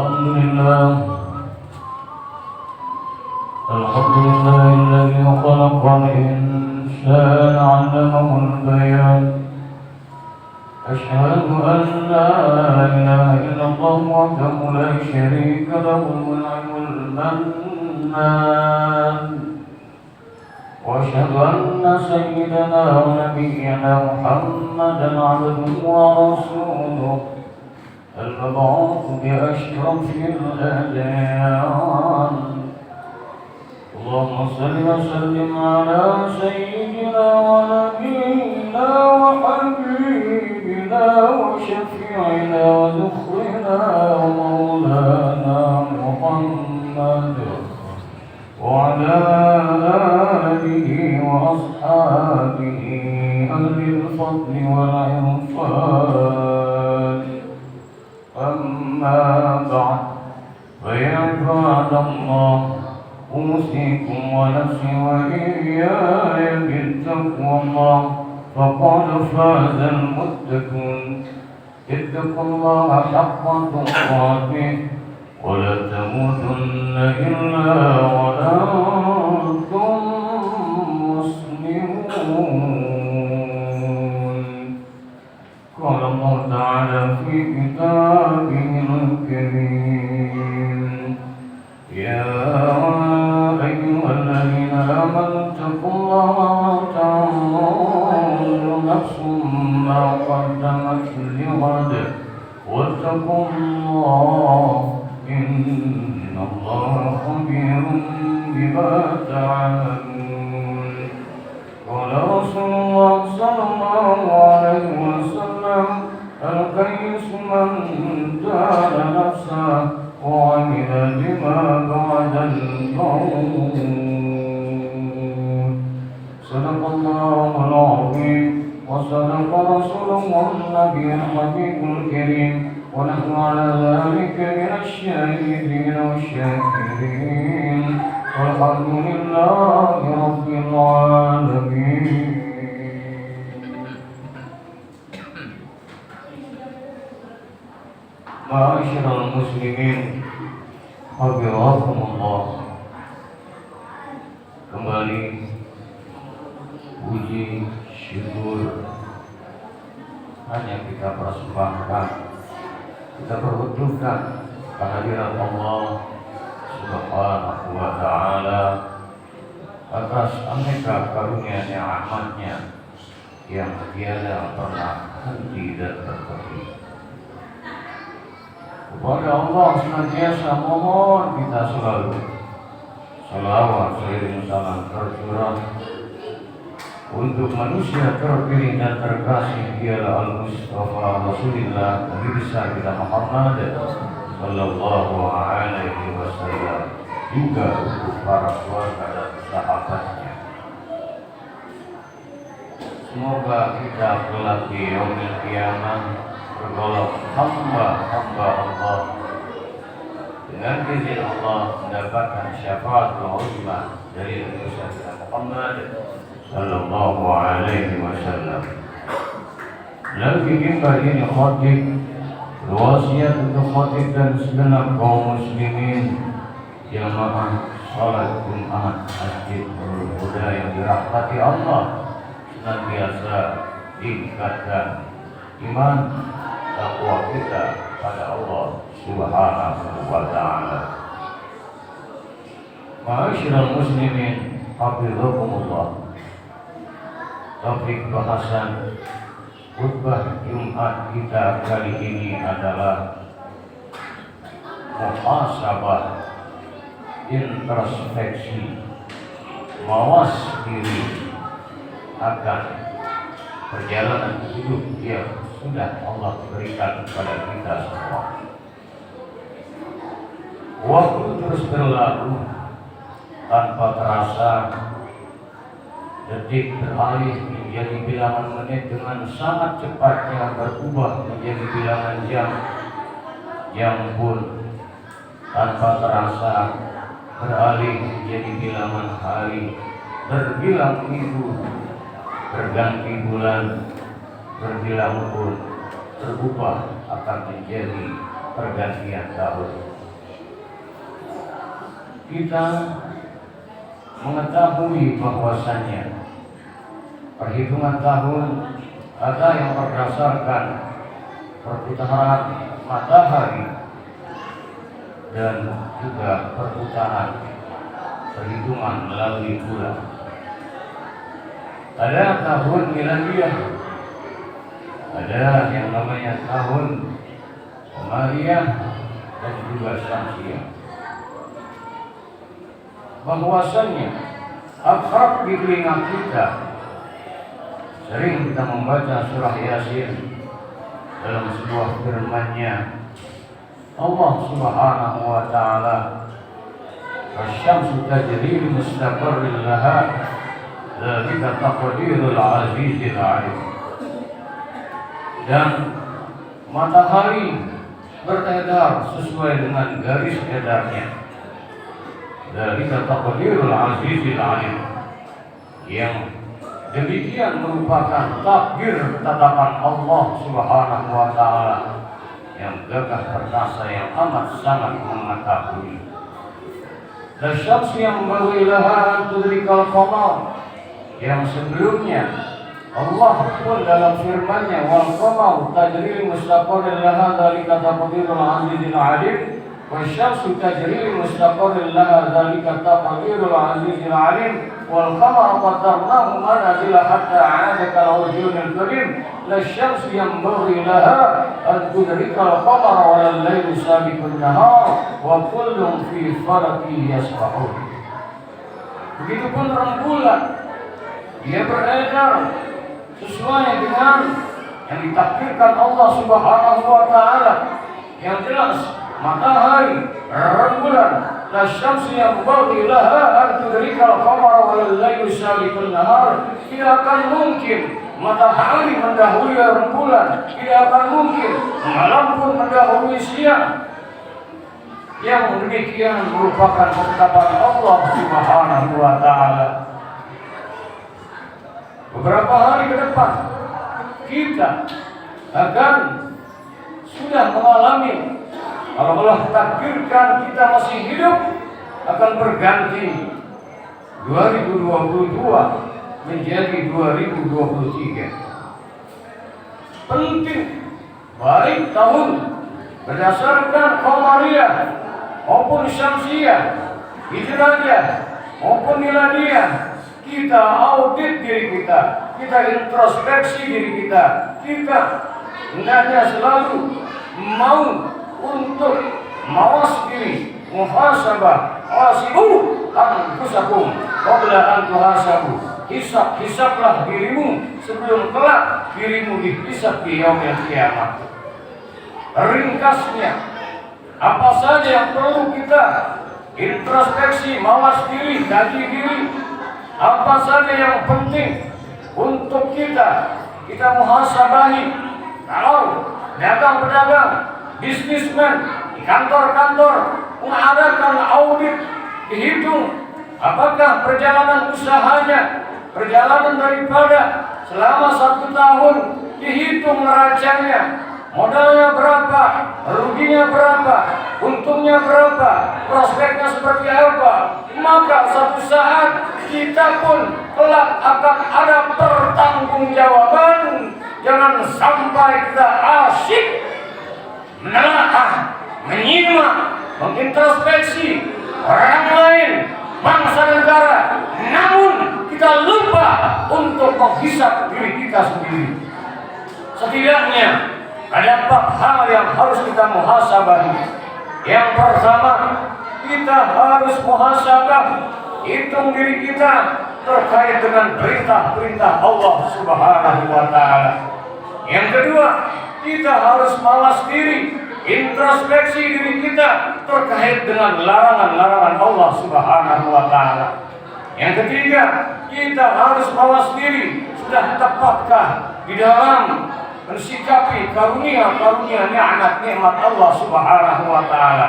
الحمد لله الذي خلق الإنسان علمه البيان. أشهد أن لا إله إلا الله وحده لا شريك له المنعم المنان. وأشهد أن سيدنا ونبينا محمدا عبده ورسوله المبعوث بأشرف الأديان. اللهم صل وسلم على سيدنا ونبينا وحبيبنا وشفيعنا وذخرنا ومولانا محمد وعلى آله وأصحابه أهل الفضل والعرفان. أما بعد، فيا عباد الله، أوصيكم ونفسي وإياي بالتقوى الله، فقد فاز المتقون. اتقوا الله حق تقاته ولا تموتن إلا وأنتم مسلمون. قال الله تعالى في كتابه الكريم: يا أيها الذين آمنوا اتقوا الله وتنظر نفس ما قدمت لغد واتقوا الله إن الله خبير بما تعملون. قال رسول الله صلى الله عليه وسلم: الكيس من دان نفسه وعمل لما بعد الموت. صدق الله العظيم وصدق رسوله النبي الحبيب الكريم، ونحن على ذلك من الشاهدين والشاكرين، والحمد لله رب العالمين. Ma'asyiral muslimin, hafizakumullah. Kembali puji syukur hanya kita persembahkan, kita perbutuhkan kehadiran Allah Subhanahu wa ta'ala atas aneka karunia nikmatnya yang tiada pernah henti dan berhenti. Kepada Allah senantiasa mohon kita selalu salawat seiring salam tercurah untuk manusia terpilih dan terkasih, ialah Al-Mustafa Rasulullah Nabi besar kita Muhammad sallallahu alaihi wasallam, juga untuk para keluarga dan sahabatnya. Semoga kita kelak di yaumil qiyamah tergolong hamba-hamba Allah dengan izin Allah mendapatkan syafaatul uzma dari Nabi Muhammad sallallahu alaihi wasallam. Lagi kita ini khatib wasiat untuk khatib dan segenap kaum muslimin jamaah salat Jumat Masjid Nurul Huda yang dirahmati Allah, senantiasa tingkatkan iman takwa kita pada Allah Subhanahu wa ta'ala. Ma'asyiral muslimin, hafizakumullah. Topik bahasan khutbah Jumat kita kali ini adalah muhasabah, introspeksi, mawas diri akan perjalanan hidup yang sudah Allah berikan kepada kita semua. Waktu terus berlalu tanpa terasa, detik beralih menjadi bilangan menit dengan sangat cepatnya berubah menjadi bilangan jam. Jam pun tanpa terasa beralih menjadi bilangan hari, berbilang minggu, berganti bulan, berbilang pun berubah akan menjadi pergantian tahun. kita mengetahui bahwasannya perhitungan tahun ada yang berdasarkan perputaran matahari dan juga perputaran perhitungan melalui bulan. Ada tahun miladiah, ada yang namanya tahun Qamariyah dan juga Syamsiyah. Bahwasannya akrab di telinga kita, sering kita membaca surah Yasin dalam sebuah firman-Nya Allah Subhanahu wa taala, "Asy-syamsu tajri li mustaqarrin laha, dzalika taqdirul azizil 'alim." Dan matahari beredar sesuai dengan garis edarnya. Dzalika taqdirul azizil 'alim. Yang demikian merupakan takdir ketetapan Allah Subhanahu wa taala yang gagah perkasa, yang amat sangat mengetahui. Lasyamsu yang bawilaha tudrikal qamar, yang sebelumnya Allah pun dalam firman-Nya wal qamar tajri mustaqarrin laha dzalika taqdirul azizil 'alim. Wasyamsu tajri mustaqarrin laha dzalika taqdirul azizil 'alim. Wal qamara qaddarnahu manazila hatta 'ada kal-'urjunil karim. Lasyamsu yanbaghi laha an tudrikal qamara wal lailu sabiqun nahar wa kullun fi falakin yasbahun. Begitupun rembulan, dia beredar sesuai dengan yang ditakdirkan Allah Subhanahu wa taala. Yang jelas matahari, rembulan, lasyamsu yanbaghi laha an tudrikal qamara wal lailu sabiqun nahar. Tidak akan mungkin matahari mendahului rembulan, tidak akan mungkin malam pun mendahului siang. Yang demikian merupakan ketetapan Allah Subhanahu wa taala. Beberapa hari ke depan kita akan sudah mengalami, kalau Allah takdirkan kita masih hidup, akan berganti 2022 menjadi 2023. Penting baik tahun berdasarkan Qamariyah maupun Syamsiyah, Hijriyah maupun Miladiyah, kita audit diri kita, kita introspeksi diri kita, kita hendaknya selalu mau untuk mawas diri, muhasabah, hasibu anfusakum qabla an tuhasabu. Hisablah dirimu sebelum kelak dirimu dihisab di yaumil kiamat. Ringkasnya, apa saja yang perlu kita introspeksi, mawas diri, kaji diri, apa saja yang penting untuk kita muhasabahi. Kalau dagang pedagang, bisnismen di kantor-kantor mengadakan audit, dihitung apakah perjalanan usahanya, perjalanan daripada selama 1 tahun, dihitung neracanya, modalnya berapa, ruginya berapa, untungnya berapa, prospeknya seperti apa. Maka suatu saat kita pun kelak akan ada pertanggungjawaban. Jangan sampai kita asyik menelaah, menyimak, mengintrospeksi orang lain, bangsa negara, namun kita lupa untuk menghisap diri kita sendiri. Setidaknya ada 4 hal yang harus kita muhasabahi. Yang pertama, kita harus muhasabah, hitung diri kita terkait dengan perintah-perintah Allah Subhanahu wa taala. Yang kedua, kita harus mawas diri, introspeksi diri kita terkait dengan larangan-larangan Allah Subhanahu wa taala. Yang ketiga, kita harus mawas diri, sudah tepatkah di dalam mensikapi karunia-karunia nikmat Allah Subhanahu wa taala.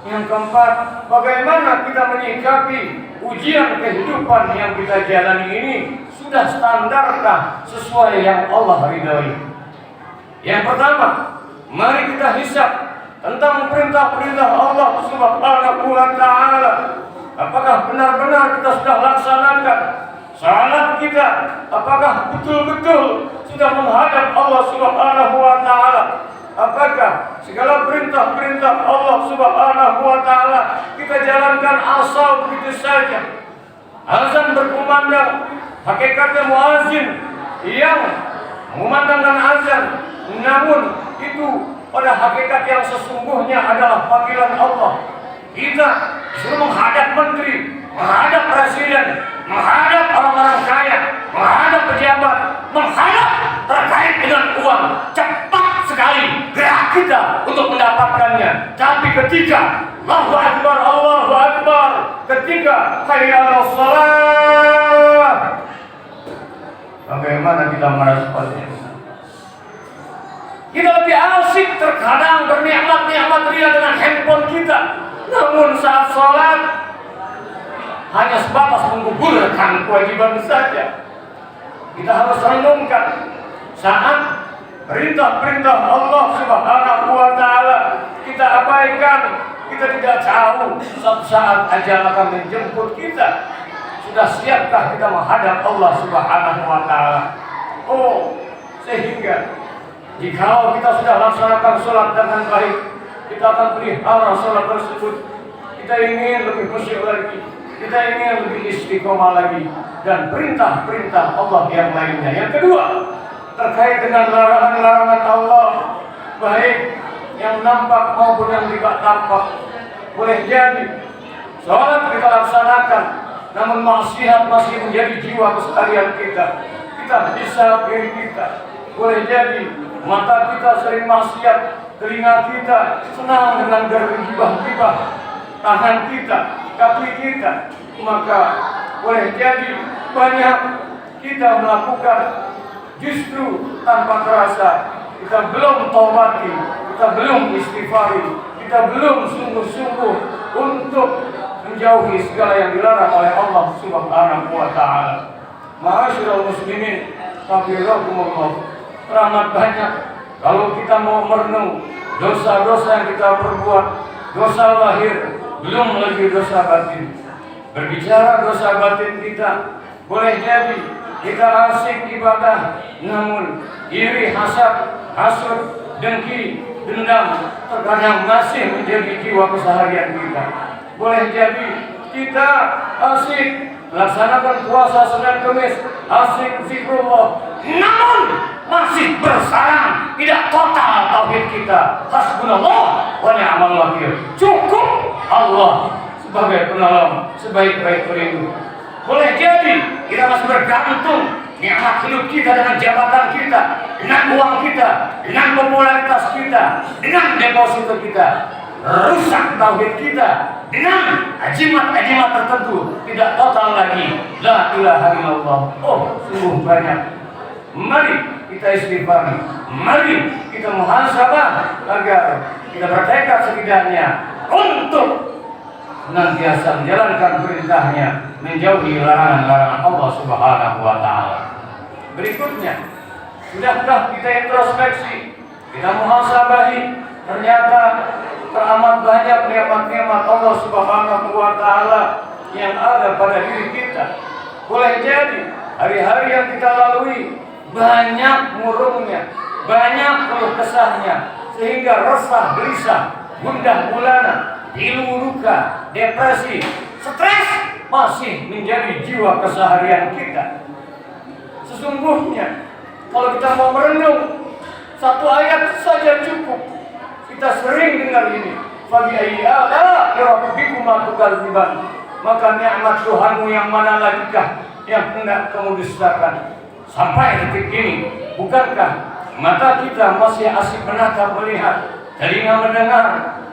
Yang keempat, bagaimana kita menyikapi ujian kehidupan yang kita jalani ini, sudah standarkah sesuai yang Allah ridhoi. Yang pertama, mari kita hisab tentang perintah-perintah Allah Subhanahu wa taala. Apakah benar-benar kita sudah laksanakan salat kita? Apakah betul-betul sudah menghadap Allah Subhanahu wa Ta'ala? Apakah segala perintah-perintah Allah Subhanahu wa Ta'ala kita jalankan asal begitu saja? Azan berkumandang, hakikatnya muazin yang mengumandangkan azan, namun itu pada hakikat yang sesungguhnya adalah panggilan Allah. Kita disuruh menghadap menteri, menghadap presiden, menghadap orang-orang kaya, menghadap pejabat, menghadap terkait dengan uang. Cepat sekali gerak kita untuk mendapatkannya. Tapi ketika Allahu Akbar, Allahu Akbar, ketika hayya 'alas shalah, bagaimana kita meresponnya? Kita lebih asik terkadang bernikmat-nikmat ria dengan handphone kita, namun saat sholat hanya sebatas menggugurkan kewajiban saja. Kita harus renungkan saat perintah-perintah Allah Subhanahu wa Ta'ala kita abaikan, kita tidak tahu suatu saat ajal akan menjemput kita. Sudah siapkah kita menghadap Allah Subhanahu wa Ta'ala? Oh, sehingga jikalau kita sudah laksanakan sholat dengan baik, kita akan pelihara sholat tersebut. Kita ingin lebih khusyuk lagi, kita ingin lebih istiqomah lagi, dan perintah-perintah Allah yang lainnya. Yang kedua, terkait dengan larangan-larangan Allah, baik yang nampak maupun yang tidak nampak. Boleh jadi sholat kita laksanakan, namun maksiat masih menjadi jiwa keseharian kita. Kita bisa diri kita. Boleh jadi mata kita sering maksiat, telinga kita senang dengan bergibah-gibah, tangan kita, kaki kita, maka boleh jadi banyak kita melakukan justru tanpa terasa. Kita belum taubati, kita belum istighfari, kita belum sungguh-sungguh untuk menjauhi segala yang dilarang oleh Allah Subhanahu wa Ta'ala. Ma'asyiral muslimin, hafizakumullah. Teramat banyak kalau kita mau merenung dosa-dosa yang kita perbuat, dosa lahir, belum lagi dosa batin. Berbicara dosa batin kita, boleh jadi kita asik ibadah, namun iri, hasad, hasud, dengki, dendam terkadang masih menjadi jiwa keseharian kita. Boleh jadi kita asik laksanakan puasa Senin Kamis, asik zikrullah, namun masih bersarang, tidak total tauhid kita. Hasbunallah wa ni'mal wakil. Cukup Allah sebagai penolong, sebaik-baik pelindung. Boleh jadi kita masih bergantung nikmat hidup kita dengan jabatan kita, dengan uang kita, dengan popularitas kita, dengan deposito kita. Rusak tauhid kita dengan ajimat-ajimat tertentu, tidak total lagi. La ilaha illallah. Oh, sungguh banyak. Mari kita istighfar, mari kita muhasabah agar kita bertekad setidaknya untuk senantiasa menjalankan perintahnya, menjauhi larangan-larangan Allah Subhanahu wa Ta'ala. Berikutnya, sudahkah kita introspeksi, kita muhasabahi, ternyata teramat banyak nikmat-nikmat Allah Subhanahu wa Ta'ala yang ada pada diri kita. Boleh jadi hari-hari yang kita lalui banyak murungnya, banyak keluh kesahnya, sehingga resah, gelisah, gundah gulana, pilu luka, depresi, stres masih menjadi jiwa keseharian kita. Sesungguhnya kalau kita mau merenung, satu ayat saja cukup. Kita sering dengar ini, Fabi ayyi ala'i rabbikuma tukadziban. Maka nikmat Tuhanmu yang mana lagikah yang hendak kamu dustakan? Sampai detik ini, bukankah mata kita masih asik menatap melihat, telinga mendengar,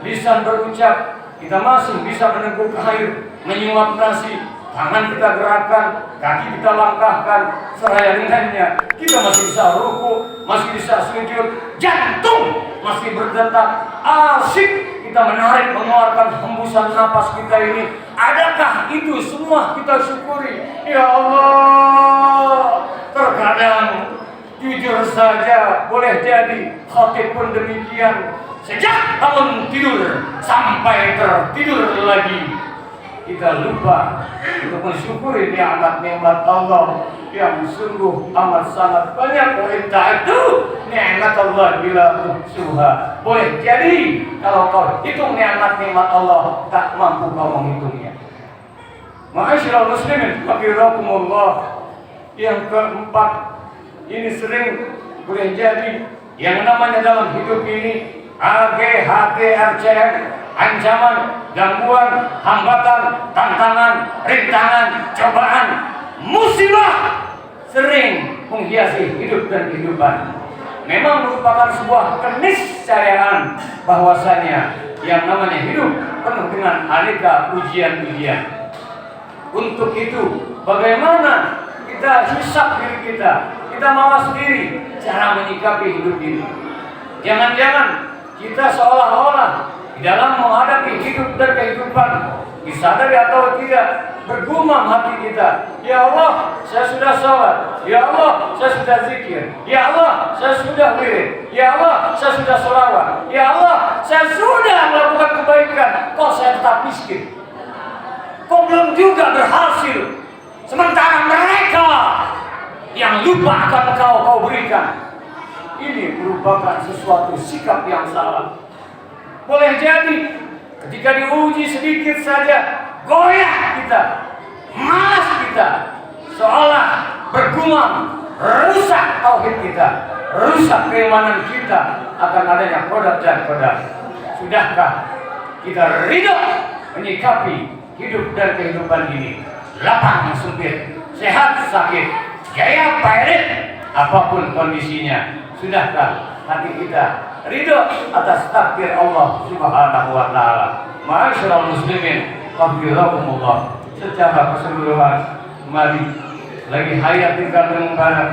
lisan berucap, kita masih bisa meneguk air, menyuap nasi, tangan kita gerakkan, kaki kita langkahkan, seraya dengannya kita masih bisa ruku, masih bisa sujud, jantung masih berdetak, asik kita menarik mengeluarkan hembusan napas kita ini. Adakah itu semua kita syukuri? Ya Allah, terkadang jujur saja boleh jadi khatib pun demikian. Sejak bangun tidur sampai tertidur lagi, kita lupa untuk mensyukuri nikmat-nikmat Allah yang sungguh amat sangat banyak. Perintah itu nikmat Allah bila tuhsuha. Boleh jadi kalau kau hitung nikmat-nikmat Allah tak mampu kau menghitungnya. Ma'asyiral muslimin rahimakumullah. Yang keempat, ini sering boleh jadi yang namanya dalam hidup ini AGHTRCM, ancaman, gangguan, hambatan, tantangan, rintangan, cobaan, musibah sering menghiasi hidup dan kehidupan. Memang merupakan sebuah keniscayaan bahwasanya yang namanya hidup penuh dengan aneka ujian-ujian. Untuk itu, bagaimana kita hisap diri kita mawas diri cara menyikapi hidup ini. Jangan-jangan kita seolah-olah di dalam menghadapi hidup dan kehidupan, disadari atau tidak, bergumam hati kita, ya Allah, saya sudah sholat, ya Allah, saya sudah zikir, ya Allah, saya sudah wirid, ya Allah, saya sudah sholawat, ya Allah, saya sudah melakukan kebaikan, kok saya tetap miskin, kok belum juga berhasil. Sementara mereka yang lupa akan kau berikan. Ini merupakan sesuatu sikap yang salah. Boleh jadi ketika diuji sedikit saja, goyah kita, malas kita, seolah bergumam, rusak tauhid kita, rusak keimanan kita akan adanya kodam dan kodam. Sudahkah kita ridho menyikapi hidup dan kehidupan ini? Lapang sempit, sehat sakit, jaya pahit, apapun kondisinya, sudahkah hati kita ridho atas takdir Allah Subhanahu wa taala? Ma'asyiral muslimin rahimakumullah. Secara keseluruhan, mari lagi hayat tinggal dengan barat.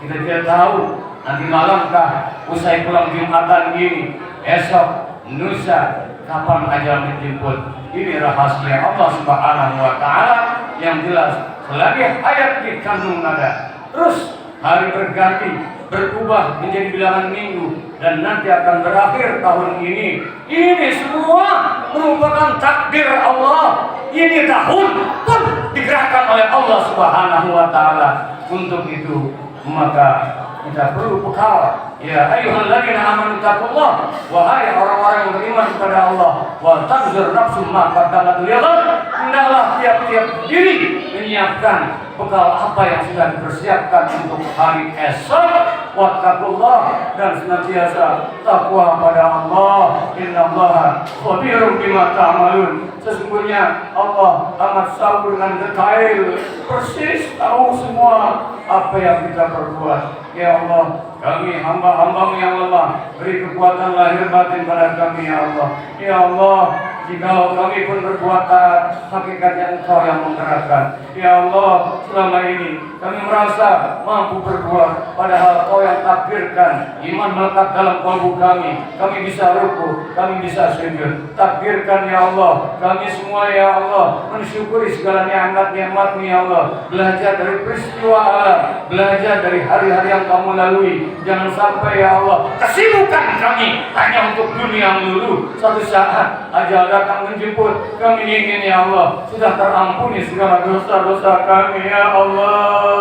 Kita tidak tahu nanti malamkah, usai pulang Jumatan ini, esok, lusa, kapan ajal menjemput. Ini rahasia Allah Subhanahu wa taala yang jelas. Selagi hayat dikandung nada, terus hari berganti, berubah menjadi bilangan minggu, dan nanti akan berakhir tahun ini. Ini semua merupakan takdir Allah. Ini tahun pun digerakkan oleh Allah Subhanahu wa taala. Untuk itu maka kita perlu bekal. Ya ayyuhalladzina amanu taqullah, wahai orang-orang yang beriman kepada Allah, wa tanzur nafsum ma qaddamat lighad. Hendaklah tiap-tiap diri menyiapkan bekal apa yang sudah dipersiapkan untuk hari esok. Wattaqullah, dan senantiasa takwa pada Allah. Innallaha khabirum bima ta'malun. Sesungguhnya Allah amat tahu dengan detail, persis tahu semua apa yang kita perbuat. Ya Allah, kami hamba-hambamu yang lemah, beri kekuatan lahir batin pada kami ya Allah. Ya Allah, jika kami pun berbuat taat, hakikatnya Engkau yang menggerakkan. Ya Allah, selama ini kami merasa mampu berbuat, padahal Engkau yang takdirkan. Iman melekat dalam kalbu kami, kami bisa ruku, kami bisa sujud. Takdirkan ya Allah, kami semua ya Allah mensyukuri segala nikmat-nikmat-Mu ya Allah. Belajar dari peristiwa alam, belajar dari hari-hari yang kamu lalui. Jangan sampai ya Allah kesibukan kami hanya untuk dunia melulu. Suatu saat ajal datang menjemput, kami ingin ya Allah sudah terampuni segala dosa-dosa kami ya Allah.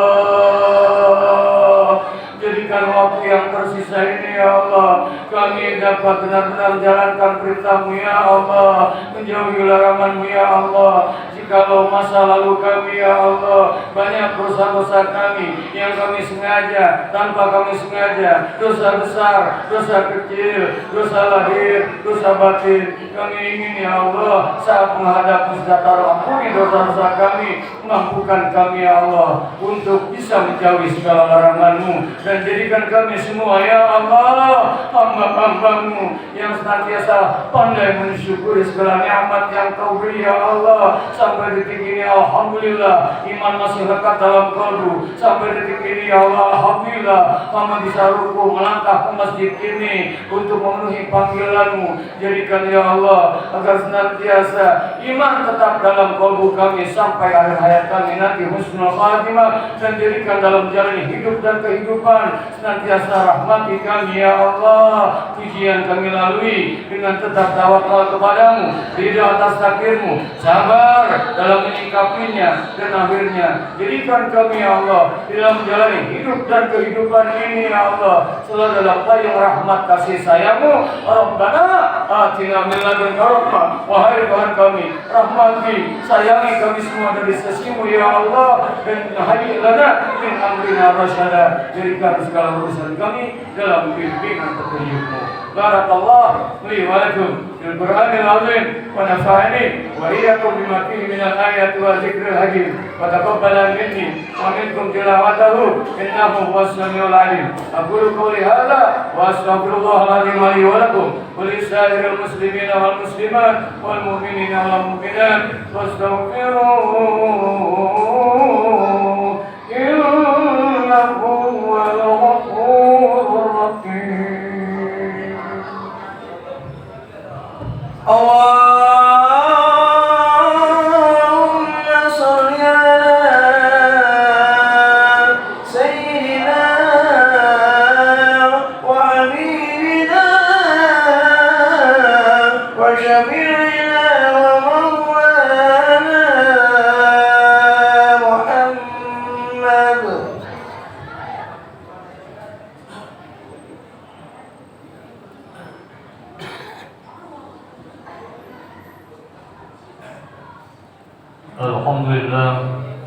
Jadikan waktu yang tersisa ini ya Allah, kami dapat benar-benar menjalankan perintah-Mu ya Allah, menjauhi larangan-Mu ya Allah. Jikalau masa lalu kami ya Allah banyak dosa-dosa kami yang kami sengaja, tanpa kami sengaja, dosa besar, dosa kecil, dosa lahir, dosa batin, kami ingin ya Allah saat menghadap Mustatar, ampuni dosa-dosa kami, mampukan kami ya Allah untuk bisa menjauhi segala larangan-Mu, dan jadikan kami semua ya Allah hamba-hamba-Mu yang senantiasa pandai mensyukuri segala nikmat yang Kau beri ya Allah. Sampai detik ini alhamdulillah iman masih lekat dalam kalbu. Sampai detik ini ya Allah alhamdulillah kami bisa ruku melangkah ke masjid ini untuk memenuhi panggilan-Mu. Jadikan ya Allah agar senantiasa iman tetap dalam kalbu kami sampai akhir hayat kami nanti husnul khatimah, dan jadikan dalam jalan hidup dan kehidupan senantiasa rahmati kami ya Allah. Ujian kami lalui dengan tetap tawakal kepadamu, ridha atas takdir-Mu, sabar dalam menyikapinya dan akhirnya jadikan kami ya Allah dalam menjalani hidup dan kehidupan ini ya Allah selalu dalam payung rahmat kasih sayang-Mu. Rabbana atina min ladunka rahmah, wahai Tuhan kami, rahmati, sayangi kami semua dari sisi-Mu ya Allah, dan hayyi lana min amrina rasyada, jadikan segala urusan kami dalam bimbingan petunjuk-Mu. Barakallah li wa lakum fil Qur'anil azim wa nafa'ani wa iyyakum bima fihi minal ayati wa dzikril hakim wa taqabbala minni wa minkum tilawatahu innahu huwas samiul alim. Aqulu qawli hadza wa astaghfirullahal azim li wa lakum wa lisairil muslimina wal muslimat wal mu'minina wal mu'minat wastaghfiruhu innahu huwal ghafurur rahim. Allahumma shalli ala sayyidina wa habibina wa shafi'ina wa mawlana Muhammad.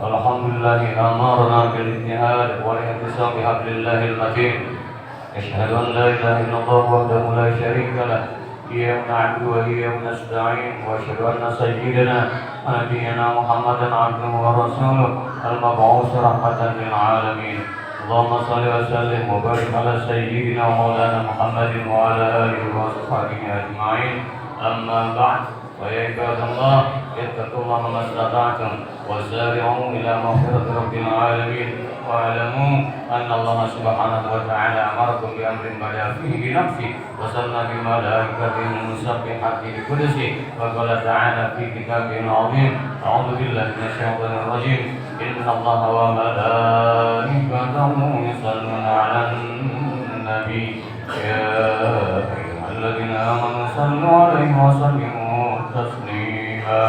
Alhamdulillah amarna bil ijtihad wal ihtisam bi hablillahil matin. Asyhadu an la ilaha illallah wahdahu la syarika lah. Iyyahu na'budu wa iyyahu nasta'in wa asyhadu anna sayyidana wa nabiyyana Muhammadan 'abduhu wa rasuluhu al-mab'uts rahmatan lil 'alamin. Allahumma shalli wa sallim wa barik ala sayyidina wa maulana Muhammadin wa ala alihi wa sahbihi ajma'in. Amma ba'd. ويا عباد الله اتقوا الله ما استطعتم وسارعوا الى مغفرة رب العالمين واعلموا ان الله سبحانه وتعالى امركم بامر بدا فيه بنفسه وصلنا بملائكته المسبحة بقدسه وقال تعالى في كتابه العظيم اعوذ بالله من الشيطان الرجيم ان الله وملائكته يصلون على النبي يا ايها الذين امنوا صلوا عليه وسلموا تسليما.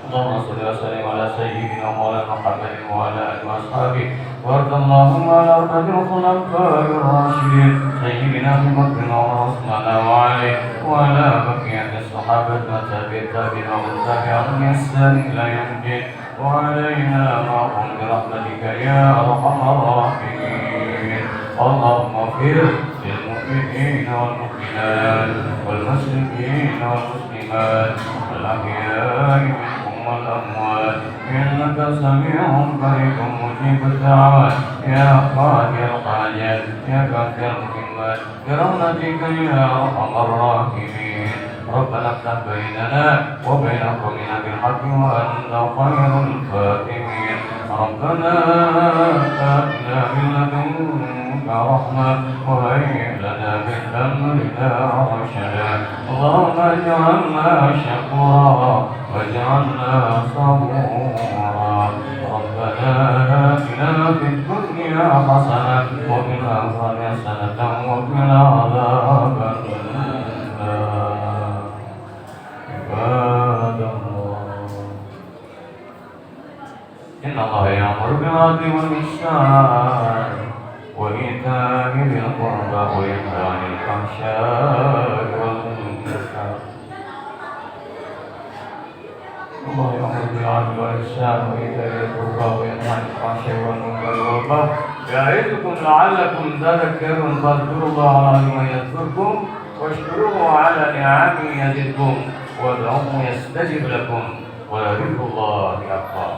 اللهم صل وسلم على سيدنا مولانا محمد وعلى اله واصحابه وارض اللهم على اربعه الخلفاء الراشدين سيدنا ابي بكر وعثمان وعلي وعلى بقيه الصحابه والتابعين ومن تبعهم باحسان الى يوم الدين وعلينا معهم برحمتك يا ارحم الراحمين. اللهم اغفر للمؤمنين والمؤمنات والمسلمين والمسلمات الأحياء منهم والأموات إنك سميع قريب مجيب الدعوات يا قاضي الحاجات يا كافي المهمات برحمتك يا أرحم الراحمين. ربنا افتح بيننا وبين قومنا بالحق وأنت خير الفاتحين. ربنا آتنا من لدنك رحمة وهيئ لنا من أمرنا رشدا. اللهم اجعلنا شكورا واجعلنا صبورا. ربنا آتنا في الدنيا حسنة وفي الآخرة حسنة وقنا عذاب النار. عباد الله إن الله يأمر بالعدل والإحسان وإيتاء ذي القربى وينهى عن الفحشاء والمنكر. الله يأمر بالعدل والإحسان وإيتاء ذي القربى وينهى عن الفحشاء والمنكر والبغي يعظكم لعلكم تذكرون. فاذكروا الله العظيم يذكركم واشكروه على نعمه يزدكم وادعوه يستجب لكم ولذكر الله أكبر.